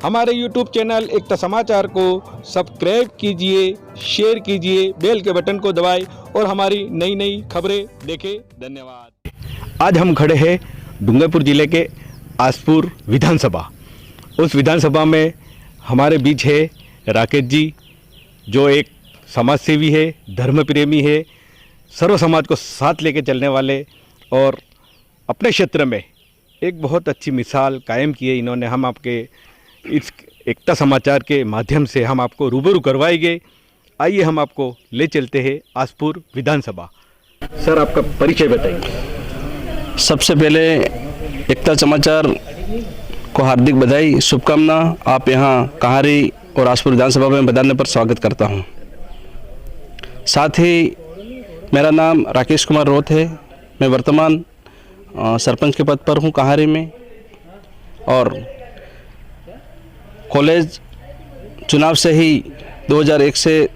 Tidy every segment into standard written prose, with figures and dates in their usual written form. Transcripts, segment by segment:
हमारे YouTube channel एकता समाचार को सब्सक्राइब कीजिए, शेयर कीजिए, बेल के बटन को दबाएं और हमारी नई नई खबरें देखें। धन्यवाद। आज हम खड़े हैं डूंगरपुर जिले के आसपुर विधानसभा। उस विधानसभा में हमारे बीच है राकेश जी, जो एक समाज सेवी है, धर्म प्रेमी है, सर्व समाज को साथ लेके चलने वाले और अपने क्षेत्र में एक बहुत अच्छी मिसाल कायम की है इन्होंने। हम आपके इस एकता समाचार के माध्यम से हम आपको रूबरू करवाएंगे। आइए हम आपको ले चलते हैं आसपुर विधानसभा। सर, आपका परिचय बताइए। सबसे पहले एकता समाचार को हार्दिक बधाई, शुभकामना। आप यहाँ कहारी और आसपुर विधानसभा में बधाने पर स्वागत करता हूँ। साथ ही मेरा नाम राकेश कुमार रोत है। मैं वर्तमान सरपंच के पद पर हूँ कहारी में, और कॉलेज चुनाव से ही 2001 से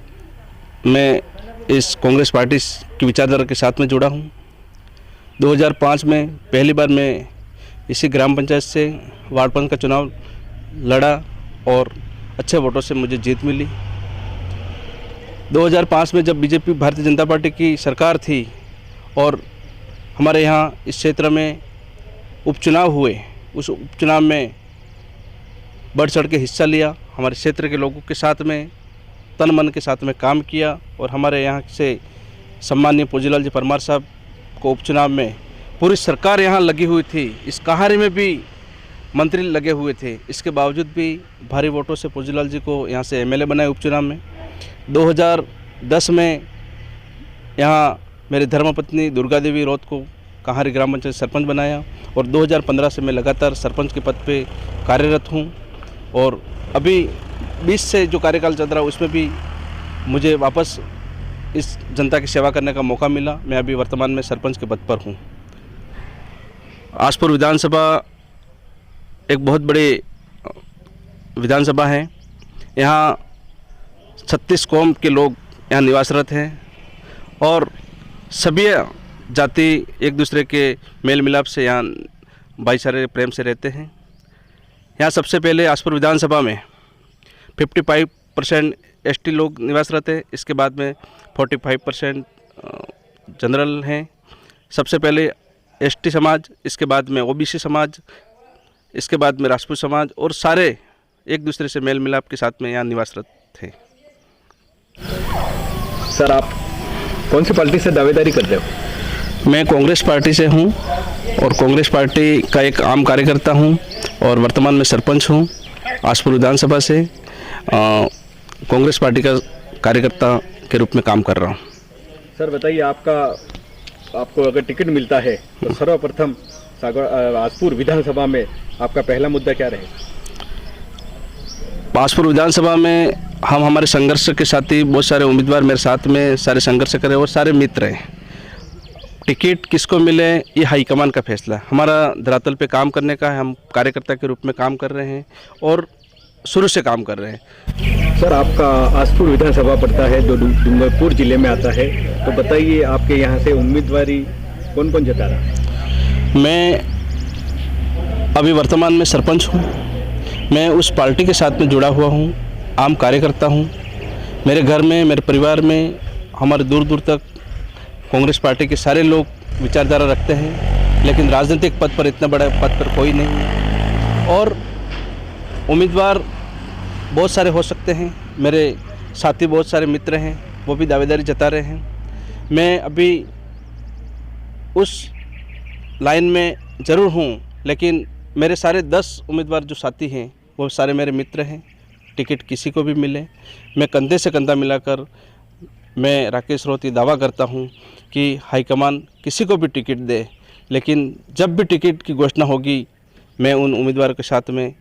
मैं इस कांग्रेस पार्टी की विचारधारा के साथ में जुड़ा हूँ। 2005 में पहली बार मैं इसी ग्राम पंचायत से वार्ड पंच का चुनाव लड़ा और अच्छे वोटों से मुझे जीत मिली। 2005 में जब बीजेपी भारतीय जनता पार्टी की सरकार थी और हमारे यहाँ इस क्षेत्र में उपचुनाव हुए, उस उपचुनाव में बढ़ चढ़ के हिस्सा लिया। हमारे क्षेत्र के लोगों के साथ में तन मन के साथ में काम किया और हमारे यहाँ से सम्माननीय पूजीलाल जी परमार साहब को उपचुनाव में पूरी सरकार यहाँ लगी हुई थी। इस कहारी में भी मंत्री लगे हुए थे, इसके बावजूद भी भारी वोटों से पूजीलाल जी को यहाँ से एमएलए बनाए उपचुनाव में। 2010 में यहाँ मेरी धर्मपत्नी दुर्गा देवी रोत को कहारी ग्राम पंचायत सरपंच बनाया और 2015 से मैं लगातार सरपंच के पद पे कार्यरत हूँ। और अभी 20 से जो कार्यकाल चल रहा है उसमें भी मुझे वापस इस जनता की सेवा करने का मौका मिला। मैं अभी वर्तमान में सरपंच के पद पर हूँ। आसपुर विधानसभा एक बहुत बड़ी विधानसभा है। यहाँ 36 कौम के लोग यहाँ निवासरत हैं और सभी जाति एक दूसरे के मेल मिलाप से यहाँ भाईचारे प्रेम से रहते हैं। यहाँ सबसे पहले आसपुर विधानसभा में 55% एसटी लोग निवासरत हैं। इसके बाद में 45% जनरल हैं। सबसे पहले एसटी समाज, इसके बाद में ओबीसी समाज, इसके बाद में राजपूत समाज, और सारे एक दूसरे से मेल मिलाप के साथ में यहाँ निवासरत थे। सर, आप कौन सी पार्टी से दावेदारी करते हो? मैं कांग्रेस पार्टी से हूँ और कांग्रेस पार्टी का एक आम कार्यकर्ता हूँ और वर्तमान में सरपंच हूँ आसपुर विधानसभा से। कांग्रेस पार्टी का कार्यकर्ता के रूप में काम कर रहा हूँ। सर बताइए, आपको अगर टिकट मिलता है तो सर्वप्रथम आसपुर विधानसभा में आपका पहला मुद्दा क्या रहेगा? आसपुर विधानसभा में हम हमारे संघर्ष के साथी बहुत सारे उम्मीदवार मेरे साथ में सारे संघर्ष करें और सारे मित्र हैं। टिकट किसको मिले ये हाईकमान का फैसला है। हमारा धरातल पे काम करने का है। हम कार्यकर्ता के रूप में काम कर रहे हैं और शुरू से काम कर रहे हैं। सर, आपका आसपुर विधानसभा पड़ता है जो डूंगरपुर जिले में आता है, तो बताइए आपके यहाँ से उम्मीदवारी कौन कौन जता रहा? मैं अभी वर्तमान में सरपंच हूँ। मैं उस पार्टी के साथ में जुड़ा हुआ हूँ, आम कार्यकर्ता हूँ। मेरे घर में, मेरे परिवार में, हमारे दूर दूर तक कांग्रेस पार्टी के सारे लोग विचारधारा रखते हैं, लेकिन राजनीतिक पद पर इतना बड़ा पद पर कोई नहीं है। और उम्मीदवार बहुत सारे हो सकते हैं। मेरे साथी बहुत सारे मित्र हैं, वो भी दावेदारी जता रहे हैं। मैं अभी उस लाइन में ज़रूर हूँ, लेकिन मेरे सारे 10 उम्मीदवार जो साथी हैं वो सारे मेरे मित्र हैं। टिकट किसी को भी मिले, मैं कंधे से कंधा मिलाकर मैं राकेश रोत दावा करता हूँ कि हाईकमान किसी को भी टिकट दे, लेकिन जब भी टिकट की घोषणा होगी मैं उन उम्मीदवारों के साथ में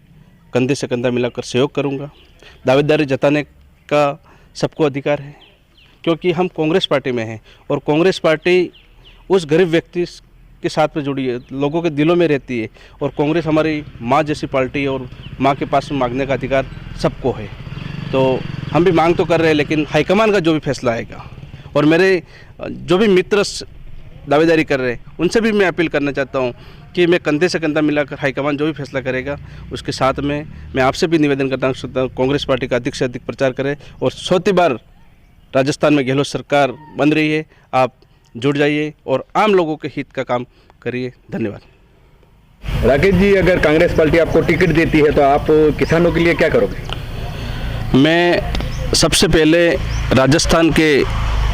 कंधे से कंधा मिलाकर सहयोग करूँगा। दावेदारी जताने का सबको अधिकार है, क्योंकि हम कांग्रेस पार्टी में हैं और कांग्रेस पार्टी उस गरीब व्यक्ति के साथ में जुड़ी है, लोगों के दिलों में रहती है। और कांग्रेस हमारी माँ जैसी पार्टी है और माँ के पास में मांगने का अधिकार सबको है। तो हम भी मांग तो कर रहे हैं, लेकिन हाईकमान का जो भी फैसला आएगा। और मेरे जो भी मित्र दावेदारी कर रहे हैं उनसे भी मैं अपील करना चाहता हूँ कि मैं कंधे से कंधा मिलाकर हाईकमान जो भी फैसला करेगा उसके साथ में मैं आपसे भी निवेदन करता हूँ कांग्रेस पार्टी का अधिक से अधिक प्रचार करें और 100वीं बार राजस्थान में गहलोत सरकार बन रही है, आप जुड़ जाइए और आम लोगों के हित का काम करिए। धन्यवाद। राकेश जी, अगर कांग्रेस पार्टी आपको टिकट देती है तो आप किसानों के लिए क्या करोगे? मैं सबसे पहले राजस्थान के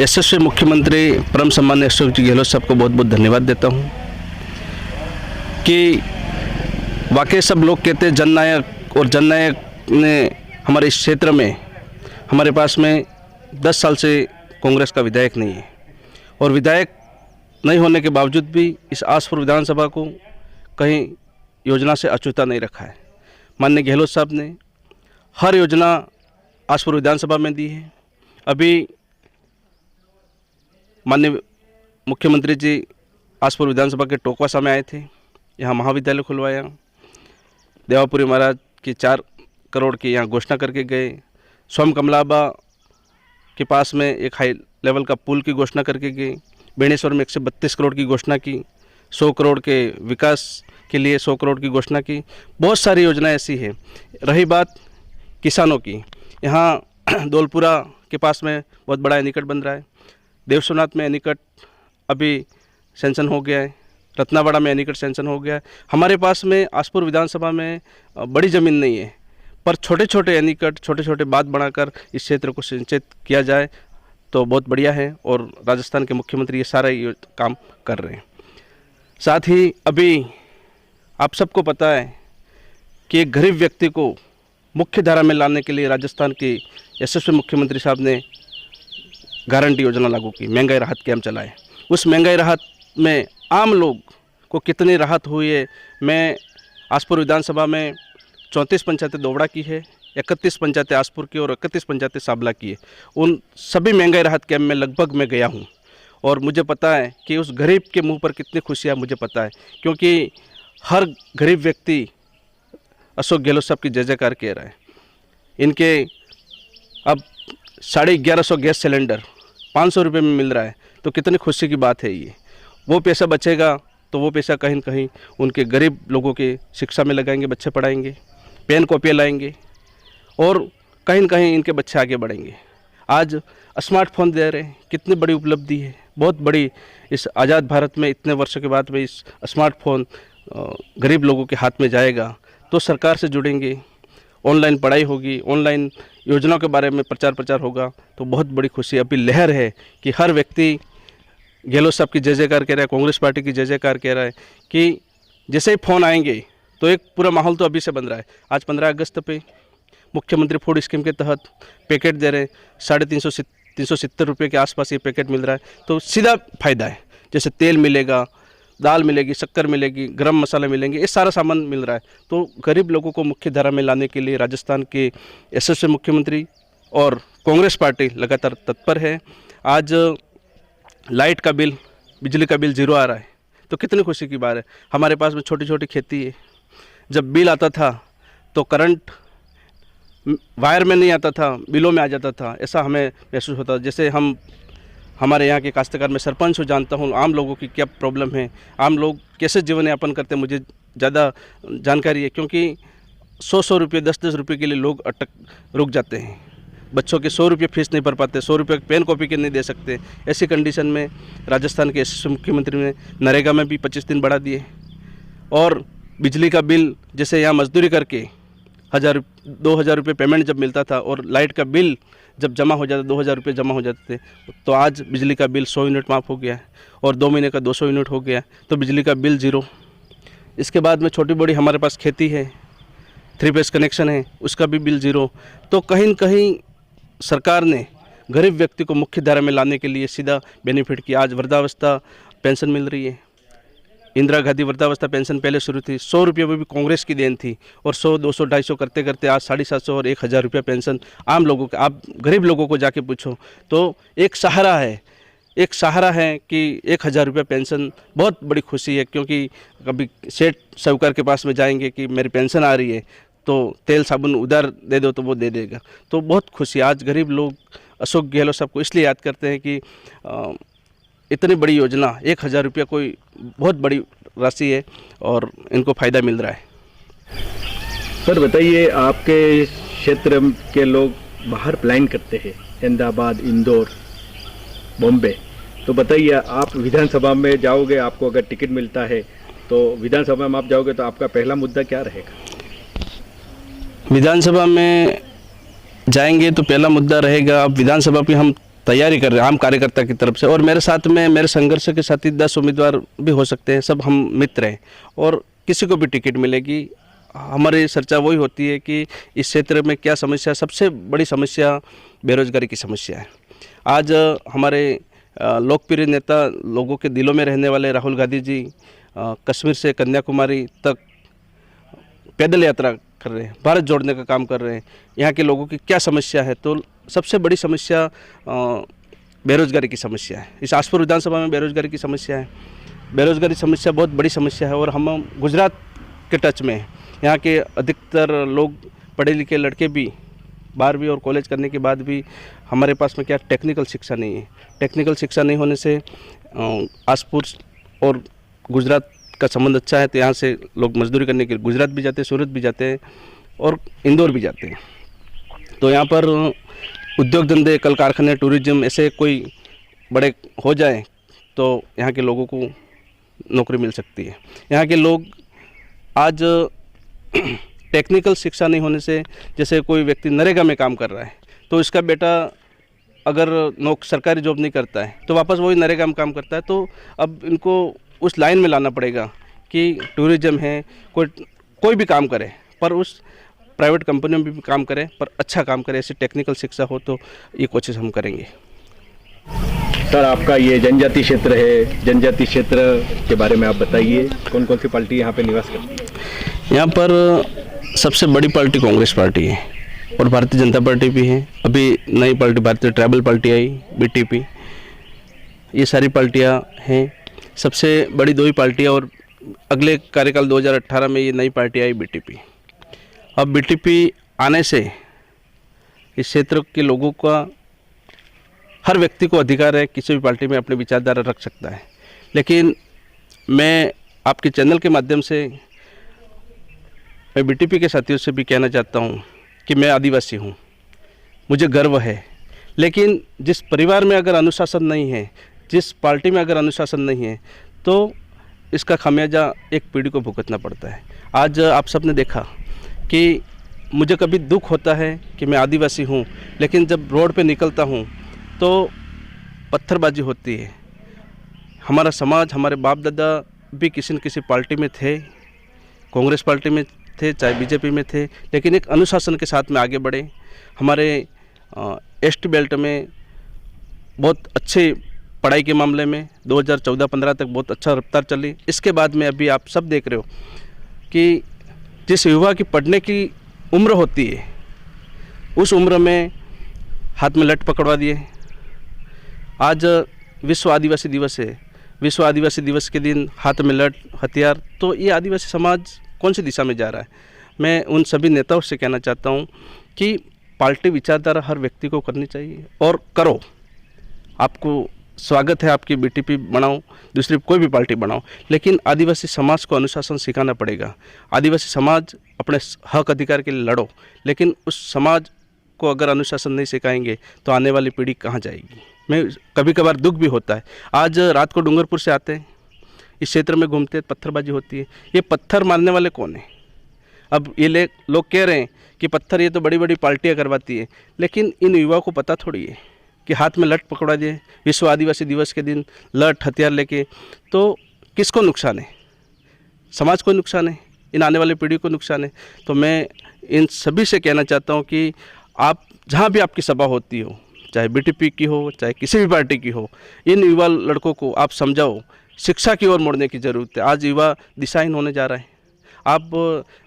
यशस्वी मुख्यमंत्री परम सम्मान्य अशोक जी गहलोत साहब को बहुत बहुत धन्यवाद देता हूँ कि वाकई सब लोग कहते हैं जननायक, और जननायक ने हमारे इस क्षेत्र में हमारे पास में 10 साल से कांग्रेस का विधायक नहीं है, और विधायक नहीं होने के बावजूद भी इस आसपुर विधानसभा को कहीं योजना से अछूता नहीं रखा है। माननीय गहलोत साहब ने हर योजना आसपुर विधानसभा में दी है। अभी माननीय मुख्यमंत्री जी आसपुर विधानसभा के टोकवासा में आए थे, यहाँ महाविद्यालय खुलवाया, देवापुरी महाराज की 4 करोड़ की यहाँ घोषणा करके गए, स्वयं कमलाबा के पास में एक हाई लेवल का पुल की घोषणा करके गए, बेणेश्वर में 132 करोड़ की घोषणा की, 100 करोड़ के विकास के लिए 100 करोड़ की घोषणा की। बहुत सारी योजनाएं ऐसी है। रही बात किसानों की, यहाँ धौलपुरा के पास में बहुत बड़ा एनीकट बन रहा है, देवसोनाथ में एनीकट अभी सेंशन हो गया है, रत्नावाड़ा में एनीकट सेंशन हो गया है। हमारे पास में आसपुर विधानसभा में बड़ी ज़मीन नहीं है, पर छोटे छोटे एनीकट, छोटे छोटे बांध बनाकर इस क्षेत्र को सिंचित किया जाए तो बहुत बढ़िया है, और राजस्थान के मुख्यमंत्री ये सारा ये काम कर रहे हैं। साथ ही अभी आप सबको पता है कि एक गरीब व्यक्ति को मुख्य धारा में लाने के लिए राजस्थान के यशस्वी मुख्यमंत्री साहब ने गारंटी योजना लागू की, महंगाई राहत कैंप चलाए। उस महंगाई राहत में आम लोग को कितनी राहत हुई है, मैं आसपुर विधानसभा में 34 पंचायतें दोवड़ा की है, 31 पंचायतें आसपुर की और 31 पंचायतें साबला की है। उन सभी महंगाई राहत कैंप में लगभग मैं गया हूँ, और मुझे पता है कि उस गरीब के मुंह पर कितनी खुशियाँ मुझे पता है, क्योंकि हर गरीब व्यक्ति अशोक गहलोत साहब की जय जयकार कह रहा है। इनके अब 1150 गैस सिलेंडर 500 रुपये में मिल रहा है, तो कितनी खुशी की बात है ये। वो पैसा बचेगा तो वो पैसा कहीं न कहीं उनके गरीब लोगों के शिक्षा में लगाएंगे, बच्चे पढ़ाएंगे, पेन कॉपियाँ लाएंगे, और कहीं न कहीं इनके बच्चे आगे बढ़ेंगे। आज स्मार्टफोन दे रहे हैं, कितनी बड़ी उपलब्धि है, बहुत बड़ी। इस आज़ाद भारत में इतने वर्षों के बाद में इस स्मार्टफोन गरीब लोगों के हाथ में जाएगा तो सरकार से जुड़ेंगे, ऑनलाइन पढ़ाई होगी, ऑनलाइन योजनाओं के बारे में प्रचार होगा, तो बहुत बड़ी खुशी अभी लहर है कि हर व्यक्ति गहलोत साहब की जय जयकार कह रहा है, कांग्रेस पार्टी की जय जयकार कह रहा है कि जैसे ही फ़ोन आएंगे तो एक पूरा माहौल तो अभी से बन रहा है। आज 15 अगस्त पे मुख्यमंत्री फूड स्कीम के तहत पैकेट दे रहे हैं, 370 रुपये के आसपास ये पैकेट मिल रहा है, तो सीधा फ़ायदा है। जैसे तेल मिलेगा, दाल मिलेगी, शक्कर मिलेगी, गरम मसाला मिलेंगे, ये सारा सामान मिल रहा है। तो गरीब लोगों को मुख्य धारा में लाने के लिए राजस्थान के यशस्वी मुख्यमंत्री और कांग्रेस पार्टी लगातार तत्पर है। आज लाइट का बिल, बिजली का बिल 0 आ रहा है, तो कितनी खुशी की बात है। हमारे पास में छोटी छोटी खेती है, जब बिल आता था तो करंट वायर में नहीं आता था, बिलों में आ जाता था, ऐसा हमें महसूस होता। जैसे हमारे यहाँ के काश्तकार, मैं सरपंच हूँ, जानता हूँ आम लोगों की क्या प्रॉब्लम है, आम लोग कैसे जीवन यापन करते हैं, मुझे ज़्यादा जानकारी है, क्योंकि 100 रुपये 10 रुपये के लिए लोग रुक जाते हैं। बच्चों के 100 रुपये फीस नहीं भर पाते, 100 रुपये पेन कॉपी के नहीं दे सकते। ऐसी कंडीशन में राजस्थान के मुख्यमंत्री ने नरेगा में भी 25 दिन बढ़ा दिए, और बिजली का बिल जैसे यहाँ मजदूरी करके 2,000 रुपये पेमेंट जब मिलता था, और लाइट का बिल जब जमा हो जाता 2,000 रुपये जमा हो जाते थे, तो आज बिजली का बिल 100 यूनिट माफ़ हो गया है, और 2 महीने का 200 यूनिट हो गया, तो बिजली का बिल 0। इसके बाद में छोटी बड़ी हमारे पास खेती है, 3 फेस कनेक्शन है, उसका भी बिल 0। तो कहीं न कहीं सरकार ने गरीब व्यक्ति को मुख्य धारा में लाने के लिए सीधा बेनिफिट किया। आज वृद्धावस्था पेंशन मिल रही है, इंदिरा गांधी वृद्धावस्था पेंशन पहले शुरू थी, 100 रुपये वो भी कांग्रेस की देन थी, और 100, 200, 250 करते करते आज 750 और 1,000 रुपया पेंशन आम लोगों का। आप गरीब लोगों को जाके पूछो तो एक सहारा है कि 1,000 रुपया पेंशन बहुत बड़ी खुशी है। क्योंकि कभी सेठ साहूकार के पास में जाएंगे कि मेरी पेंशन आ रही है, तो तेल साबुन उधार दे दो तो वो दे देगा, तो बहुत खुशी। आज गरीब लोग अशोक गहलोत साहब को इसलिए याद करते हैं कि इतनी बड़ी योजना, 1,000 रुपया कोई बहुत बड़ी राशि है और इनको फ़ायदा मिल रहा है। सर बताइए, आपके क्षेत्र के लोग बाहर प्लान करते हैं, अहमदाबाद, इंदौर, बॉम्बे, तो बताइए आप विधानसभा में जाओगे, आपको अगर टिकट मिलता है तो विधानसभा में आप जाओगे तो आपका पहला मुद्दा क्या रहेगा? विधानसभा में जाएंगे तो पहला मुद्दा रहेगा, अब विधानसभा पे हम तैयारी कर रहे हैं आम कार्यकर्ता की तरफ से, और मेरे साथ में मेरे संघर्ष के साथी 10 उम्मीदवार भी हो सकते हैं, सब हम मित्र हैं और किसी को भी टिकट मिलेगी। हमारी चर्चा वही होती है कि इस क्षेत्र में क्या समस्या, सबसे बड़ी समस्या बेरोजगारी की समस्या है। आज हमारे लोकप्रिय नेता, लोगों के दिलों में रहने वाले राहुल गांधी जी कश्मीर से कन्याकुमारी तक पैदल यात्रा कर रहे हैं, भारत जोड़ने का काम कर रहे हैं। यहाँ के लोगों की क्या समस्या है, तो सबसे बड़ी समस्या बेरोजगारी की समस्या है। इस आसपुर विधानसभा में बेरोजगारी की समस्या है। बेरोजगारी समस्या बहुत बड़ी समस्या है और हम गुजरात के टच में हैं। यहाँ के अधिकतर लोग पढ़े लिखे लड़के भी 12वीं और कॉलेज करने के बाद भी हमारे पास में क्या टेक्निकल शिक्षा नहीं है। टेक्निकल शिक्षा नहीं होने से आसपुर और गुजरात का संबंध अच्छा है, तो यहाँ से लोग मजदूरी करने के लिए गुजरात भी जाते हैं, सूरत भी जाते हैं और इंदौर भी जाते हैं। तो यहाँ पर उद्योग धंधे, कल कारखाने, टूरिज्म ऐसे कोई बड़े हो जाए तो यहाँ के लोगों को नौकरी मिल सकती है। यहाँ के लोग आज टेक्निकल शिक्षा नहीं होने से, जैसे कोई व्यक्ति नरेगा में काम कर रहा है तो इसका बेटा अगर सरकारी जॉब नहीं करता है तो वापस वही नरेगा में काम करता है, तो अब इनको उस लाइन में लाना पड़ेगा कि टूरिज्म है, कोई भी काम करे पर उस प्राइवेट कंपनियों में भी काम करे पर अच्छा काम करे, ऐसी टेक्निकल शिक्षा हो, तो ये कोशिश हम करेंगे। सर आपका ये जनजाति क्षेत्र है, जनजाति क्षेत्र के बारे में आप बताइए, कौन कौन सी पार्टी यहाँ पे निवास करती है? यहाँ पर सबसे बड़ी पार्टी कांग्रेस पार्टी है और भारतीय जनता पार्टी भी है। अभी नई पार्टी भारतीय ट्राइबल पार्टी आई, बीटीपी, ये सारी पार्टियाँ हैं। सबसे बड़ी दो ही पार्टियाँ, और अगले कार्यकाल 2018 में ये नई पार्टी आई बीटीपी। अब बीटीपी आने से इस क्षेत्र के लोगों का, हर व्यक्ति को अधिकार है किसी भी पार्टी में अपने विचारधारा रख सकता है, लेकिन मैं आपके चैनल के माध्यम से मैं बीटीपी के साथियों से भी कहना चाहता हूँ कि मैं आदिवासी हूँ, मुझे गर्व है, लेकिन जिस परिवार में अगर अनुशासन नहीं है, जिस पार्टी में अगर अनुशासन नहीं है, तो इसका खामियाजा एक पीढ़ी को भुगतना पड़ता है। आज आप सबने देखा कि मुझे कभी दुख होता है कि मैं आदिवासी हूँ, लेकिन जब रोड पे निकलता हूँ तो पत्थरबाजी होती है। हमारा समाज, हमारे बाप दादा भी किसी न किसी पार्टी में थे, कांग्रेस पार्टी में थे, चाहे बीजेपी में थे, लेकिन एक अनुशासन के साथ में आगे बढ़े। हमारे ईस्ट बेल्ट में बहुत अच्छे पढ़ाई के मामले में 2014-15 तक बहुत अच्छा रफ्तार चली। इसके बाद में अभी आप सब देख रहे हो कि जिस युवा की पढ़ने की उम्र होती है, उस उम्र में हाथ में लठ पकड़वा दिए। आज विश्व आदिवासी दिवस है, विश्व आदिवासी दिवस के दिन हाथ में लठ, हथियार, तो ये आदिवासी समाज कौन सी दिशा में जा रहा है? मैं उन सभी नेताओं से कहना चाहता हूँ कि पार्टी विचारधारा हर व्यक्ति को करनी चाहिए और करो। आपको स्वागत है, आपकी बीटीपी बनाओ, दूसरी कोई भी पार्टी बनाओ, लेकिन आदिवासी समाज को अनुशासन सिखाना पड़ेगा। आदिवासी समाज अपने हक अधिकार के लिए लड़ो, लेकिन उस समाज को अगर अनुशासन नहीं सिखाएंगे तो आने वाली पीढ़ी कहाँ जाएगी? मैं कभी कभार दुख भी होता है। आज रात को डूंगरपुर से आते हैं, इस क्षेत्र में घूमते, पत्थरबाजी होती है। ये पत्थर मारने वाले कौन है? अब ये लोग कह रहे हैं कि पत्थर ये तो बड़ी बड़ी पार्टियाँ करवाती है, लेकिन इन युवाओं को पता थोड़ी है कि हाथ में लठ पकड़ा दिए विश्व आदिवासी दिवस के दिन, लठ हथियार लेके, तो किसको नुकसान है? समाज को नुकसान है, इन आने वाली पीढ़ी को नुकसान है। तो मैं इन सभी से कहना चाहता हूँ कि आप जहाँ भी आपकी सभा होती हो, चाहे बीटीपी की हो, चाहे किसी भी पार्टी की हो, इन युवा लड़कों को आप समझाओ, शिक्षा की ओर मोड़ने की ज़रूरत है। आज युवा दिशाहीन होने जा रहा है। आप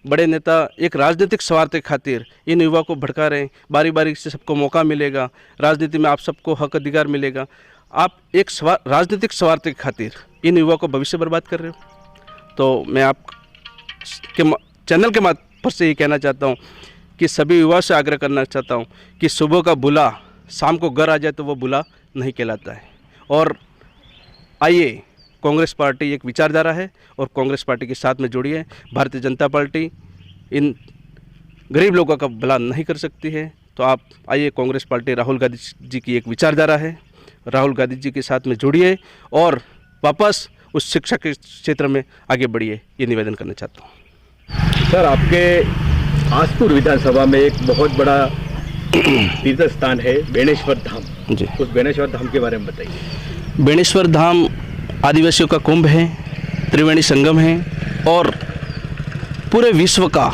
बड़े नेता एक राजनीतिक स्वार्थ के खातिर इन युवा को भड़का रहे हैं। बारी बारी से सबको मौका मिलेगा, राजनीति में आप सबको हक अधिकार मिलेगा। आप एक राजनीतिक स्वार्थ के खातिर इन युवा को भविष्य बर्बाद कर रहे हो। तो मैं आप के चैनल के माध्यम से ये कहना चाहता हूँ कि सभी युवाओं से आग्रह करना चाहता हूँ कि सुबह का बुला शाम को घर आ जाए तो वो बुला नहीं कहलाता है। और आइए, कांग्रेस पार्टी एक विचारधारा है और कांग्रेस पार्टी के साथ में जुड़ी है। भारतीय जनता पार्टी इन गरीब लोगों का भला नहीं कर सकती है। तो आप आइए, कांग्रेस पार्टी राहुल गांधी जी की एक विचारधारा है, राहुल गांधी जी के साथ में जुड़िए और वापस उस शिक्षा के क्षेत्र में आगे बढ़िए, ये निवेदन करना चाहता हूँ। सर, आपके आसपुर विधानसभा में एक बहुत बड़ा तीर्थ स्थान है बेणेश्वर धाम जी। उस बेणेश्वर धाम के बारे में बताइए। बेणेश्वर धाम आदिवासियों का कुंभ है, त्रिवेणी संगम है और पूरे विश्व का,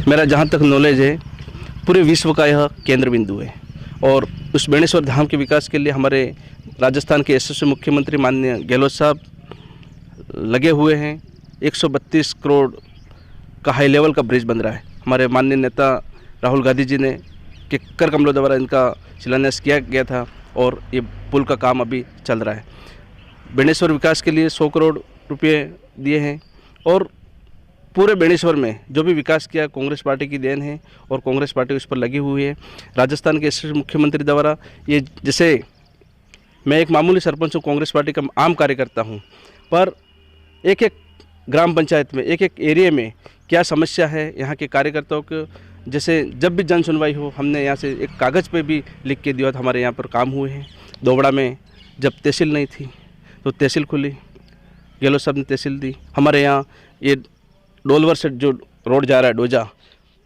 मेरा जहाँ तक नॉलेज है, पूरे विश्व का यह केंद्र बिंदु है। और उस बेणेश्वर धाम के विकास के लिए हमारे राजस्थान के यशस्वी मुख्यमंत्री माननीय गहलोत साहब लगे हुए हैं। 132 करोड़ का हाई लेवल का ब्रिज बन रहा है। हमारे माननीय नेता राहुल गांधी जी ने के कर कमलों द्वारा इनका शिलान्यास किया गया था और ये पुल का काम अभी चल रहा है। बेणेश्वर विकास के लिए 100 करोड़ रुपये दिए हैं और पूरे बेणेश्वर में जो भी विकास किया कांग्रेस पार्टी की देन है और कांग्रेस पार्टी उस पर लगी हुई है। राजस्थान के यशस्वी मुख्यमंत्री द्वारा ये, जैसे मैं एक मामूली सरपंच हूँ, कांग्रेस पार्टी का आम कार्यकर्ता हूँ, पर एक एक ग्राम पंचायत में, एक एक एरिया में क्या समस्या है यहाँ के कार्यकर्ताओं को, जैसे जब भी जन सुनवाई हो, हमने यहाँ से एक कागज़ पे भी लिख के दिया था। हमारे यहाँ पर काम हुए हैं। दोबड़ा में जब तहसील नहीं थी तो तहसील खुली, गहलोत साहब ने तहसील दी। हमारे यहाँ ये डोलवर से जो रोड जा रहा है डोजा,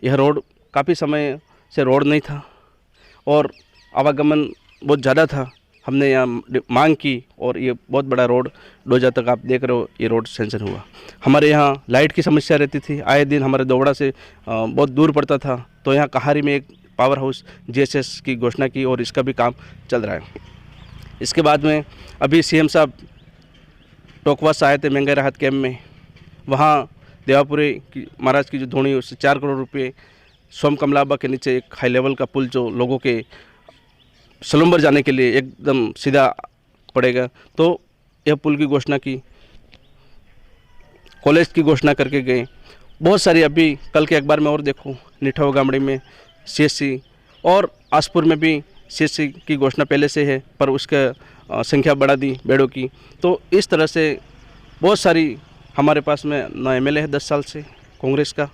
यह रोड काफ़ी समय से रोड नहीं था और आवागमन बहुत ज़्यादा था। हमने यहाँ मांग की और ये बहुत बड़ा रोड डोजा तक, आप देख रहे हो, ये रोड सेंशन हुआ। हमारे यहाँ लाइट की समस्या रहती थी, आए दिन हमारे दोबड़ा से बहुत दूर पड़ता था। तो यहाँ कहारी में एक पावर हाउस GSS की घोषणा की और इसका भी काम चल रहा है। इसके बाद में अभी CM साहब टोकवा से आए थे महंगाई राहत कैंप में, वहाँ देवापुरी की महाराज की जो धोनी, उससे 4 करोड़ रुपये सोम कमलाबा के नीचे एक हाई लेवल का पुल जो लोगों के सलुम्बर जाने के लिए एकदम सीधा पड़ेगा, तो यह पुल की घोषणा की, कॉलेज की घोषणा करके गए। बहुत सारी, अभी कल के अखबार में और देखो, निठव गामड़ी में CSC और आसपुर में भी CSC की घोषणा पहले से है, पर उसका संख्या बढ़ा दी बेड़ों की। तो इस तरह से बहुत सारी, हमारे पास में ना MLA है 10 साल से कांग्रेस का,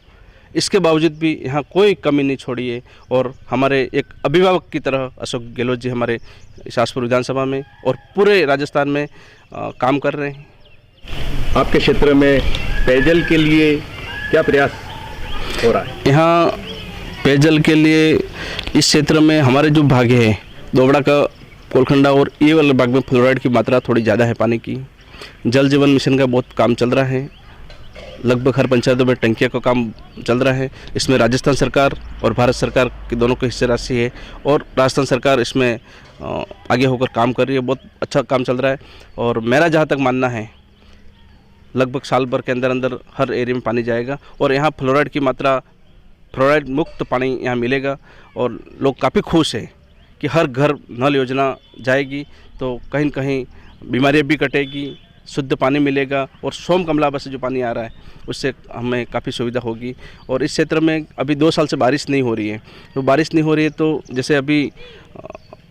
इसके बावजूद भी यहाँ कोई कमी नहीं छोड़ी है। और हमारे एक अभिभावक की तरह अशोक गहलोत जी हमारे शाहपुर विधानसभा में और पूरे राजस्थान में काम कर रहे हैं। आपके क्षेत्र में पेयजल के लिए क्या प्रयास हो रहा है? यहाँ पेयजल के लिए इस क्षेत्र में हमारे जो भाग है, दोबड़ा का कोलखंडा और ये वाले भाग में फ्लोराइड की मात्रा थोड़ी ज़्यादा है पानी की। जल जीवन मिशन का बहुत काम चल रहा है, लगभग हर पंचायतों में टंकियों का काम चल रहा है। इसमें राजस्थान सरकार और भारत सरकार के दोनों की हिस्से राशि है और राजस्थान सरकार इसमें आगे होकर काम कर रही है। बहुत अच्छा काम चल रहा है और मेरा जहाँ तक मानना है, लगभग साल भर के अंदर अंदर हर एरिया में पानी जाएगा और यहाँ फ्लोराइड की मात्रा, फ्लोराइड मुक्त पानी यहाँ मिलेगा और लोग काफ़ी खुश हैं कि हर घर नल योजना जाएगी तो कहीं न कहीं बीमारियाँ भी कटेगी, शुद्ध पानी मिलेगा और सोम कमलाबा से जो पानी आ रहा है उससे हमें काफ़ी सुविधा होगी। और इस क्षेत्र में अभी 2 साल से बारिश नहीं हो रही है, तो बारिश नहीं हो रही है तो जैसे अभी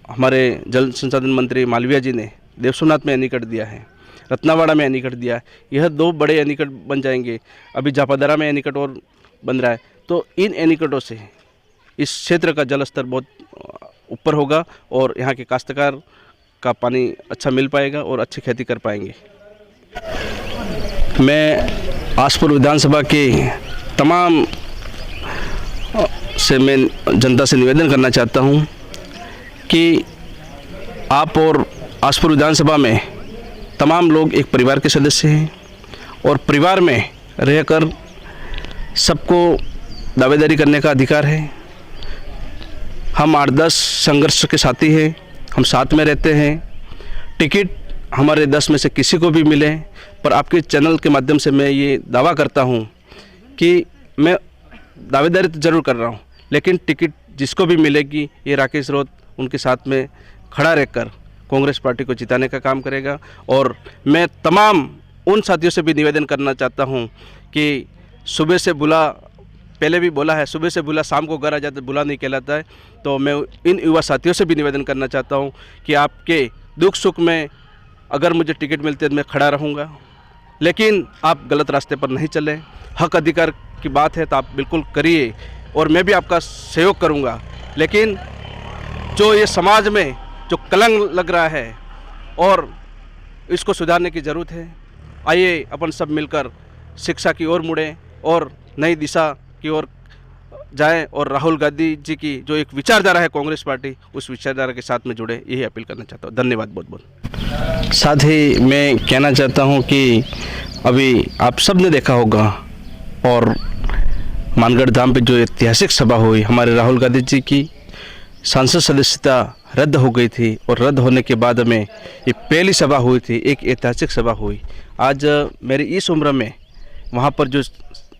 हमारे जल संसाधन मंत्री मालवीय जी ने देवसोमनाथ में एनीकट दिया है, रत्नावाड़ा में एनीकट दिया है, यह 2 बड़े एनीकट बन जाएंगे। अभी जापादरा में एनीकट और बन रहा है, तो इन एनीकटों से इस क्षेत्र का जल स्तर बहुत ऊपर होगा और यहाँ के काश्तकार का पानी अच्छा मिल पाएगा और अच्छी खेती कर पाएंगे। मैं आसपुर विधानसभा के तमाम से मैं जनता से निवेदन करना चाहता हूँ कि आप और आसपुर विधानसभा में तमाम लोग एक परिवार के सदस्य हैं और परिवार में रहकर सबको दावेदारी करने का अधिकार है। हम 8-10 संघर्ष के साथी हैं, हम साथ में रहते हैं। टिकट हमारे 10 में से किसी को भी मिले, पर आपके चैनल के माध्यम से मैं ये दावा करता हूँ कि मैं दावेदारी तो ज़रूर कर रहा हूँ, लेकिन टिकट जिसको भी मिलेगी, ये राकेश राउत उनके साथ में खड़ा रहकर कांग्रेस पार्टी को जिताने का काम करेगा। और मैं तमाम उन साथियों से भी निवेदन करना चाहता हूँ कि सुबह से बुला, पहले भी बोला है, सुबह से बुला शाम को घर आ जाता, बुला नहीं कहलाता है। तो मैं इन युवा साथियों से भी निवेदन करना चाहता हूँ कि आपके दुख सुख में अगर मुझे टिकट मिलती है तो मैं खड़ा रहूँगा, लेकिन आप गलत रास्ते पर नहीं चलें। हक अधिकार की बात है तो आप बिल्कुल करिए और मैं भी आपका सहयोग करूँगा, लेकिन जो ये समाज में जो कलंक लग रहा है और इसको सुधारने की ज़रूरत है। आइए अपन सब मिलकर शिक्षा की ओर मुड़ें और नई दिशा की ओर जाएं और राहुल गांधी जी की जो एक विचारधारा है कांग्रेस पार्टी, उस विचारधारा के साथ में जुड़े, यही अपील करना चाहता हूँ। धन्यवाद बहुत बहुत। साथ ही मैं कहना चाहता हूँ कि अभी आप सब ने देखा होगा और मानगढ़ धाम पे जो ऐतिहासिक सभा हुई, हमारे राहुल गांधी जी की सांसद सदस्यता रद्द हो गई थी और रद्द होने के बाद में ये पहली सभा हुई थी, एक ऐतिहासिक सभा हुई। आज मेरी इस उम्र में वहाँ पर जो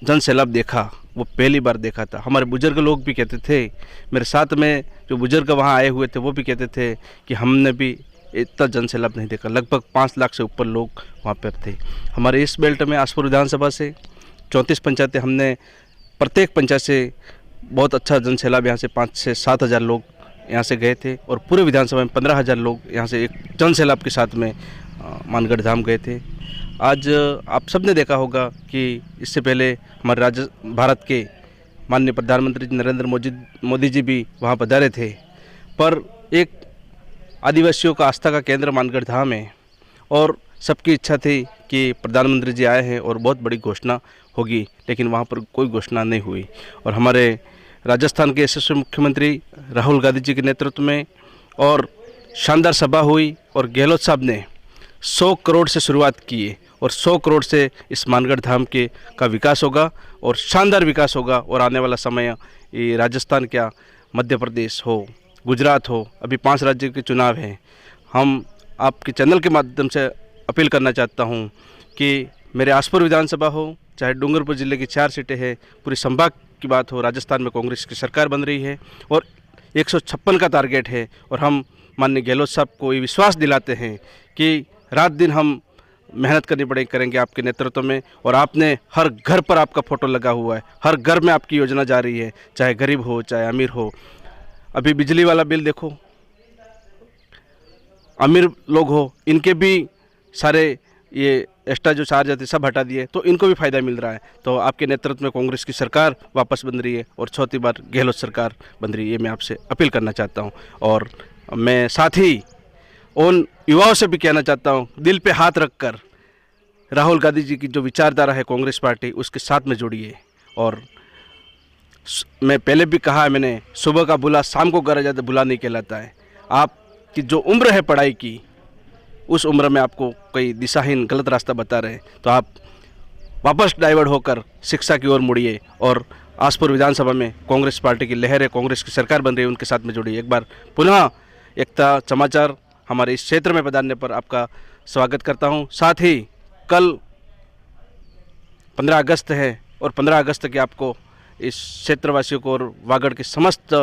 जन सैलाब देखा वो पहली बार देखा था। हमारे बुजुर्ग लोग भी कहते थे, मेरे साथ में जो बुजुर्ग वहाँ आए हुए थे वो भी कहते थे कि हमने भी इतना जन सैलाब नहीं देखा। लगभग 5 लाख से ऊपर लोग वहाँ पर थे। हमारे इस बेल्ट में आसपुर विधानसभा से 34 पंचायतें, हमने प्रत्येक पंचायत से बहुत अच्छा जन सैलाब, यहाँ से 5 से 7 हज़ार लोग यहाँ से गए थे और पूरे विधानसभा में 15,000 लोग यहाँ से एक जन सैलाब के साथ में मानगढ़ धाम गए थे। आज आप सब ने देखा होगा कि इससे पहले हमारे भारत के माननीय प्रधानमंत्री नरेंद्र मोदी जी भी वहाँ पधारे थे। पर एक आदिवासियों का आस्था का केंद्र मानगढ़ धाम है और सबकी इच्छा थी कि प्रधानमंत्री जी आए हैं और बहुत बड़ी घोषणा होगी, लेकिन वहाँ पर कोई घोषणा नहीं हुई। और हमारे राजस्थान के यशस्वी मुख्यमंत्री राहुल गांधी जी के नेतृत्व में और शानदार सभा हुई और गहलोत साहब ने 100 करोड़ से शुरुआत की है और 100 करोड़ से इस मानगढ़ धाम का विकास होगा और शानदार विकास होगा। और आने वाला समय ये राजस्थान क्या, मध्य प्रदेश हो, गुजरात हो, अभी 5 राज्यों के चुनाव हैं। हम आपके चैनल के माध्यम से अपील करना चाहता हूँ कि मेरे आसपुर विधानसभा हो, चाहे डूंगरपुर ज़िले की 4 सीटें हैं, पूरी संभाग की बात हो, राजस्थान में कांग्रेस की सरकार बन रही है और 156 का टारगेट है। और हम माननीय गहलोत साहब को ये विश्वास दिलाते हैं कि रात दिन हम मेहनत करनी करेंगे आपके नेतृत्व में। और आपने हर घर पर आपका फ़ोटो लगा हुआ है, हर घर में आपकी योजना जा रही है, चाहे गरीब हो चाहे अमीर हो। अभी बिजली वाला बिल देखो, अमीर लोग हो, इनके भी सारे ये एक्स्ट्रा जो चार्ज आते सब हटा दिए, तो इनको भी फ़ायदा मिल रहा है। तो आपके नेतृत्व में कांग्रेस की सरकार वापस बन रही है और चौथी बार गहलोत सरकार बन रही है, ये मैं आपसे अपील करना चाहता हूँ। और मैं साथ ही उन युवाओं से भी कहना चाहता हूँ, दिल पे हाथ रखकर राहुल गांधी जी की जो विचारधारा है कांग्रेस पार्टी, उसके साथ में जुड़िए। और मैं पहले भी कहा है मैंने, सुबह का बुला शाम को घर आ जाता बुला नहीं कहलाता है। आपकी जो उम्र है पढ़ाई की, उस उम्र में आपको कोई दिशाहीन गलत रास्ता बता रहे हैं, तो आप वापस डाइवर्ट होकर शिक्षा की ओर मुड़िए और आसपुर विधानसभा में कांग्रेस पार्टी की लहर है, कांग्रेस की सरकार बन रही है, उनके साथ में जुड़िए। एक बार पुनः एकता समाचार हमारे इस क्षेत्र में पधारने पर आपका स्वागत करता हूं। साथ ही कल 15 अगस्त है और 15 अगस्त के आपको इस क्षेत्रवासियों को और वागड़ के समस्त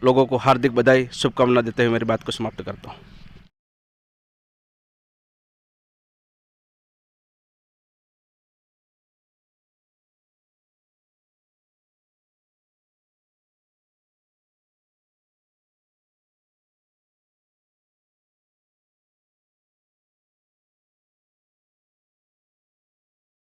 लोगों को हार्दिक बधाई, शुभकामना देते हुए मेरी बात को समाप्त करता हूं।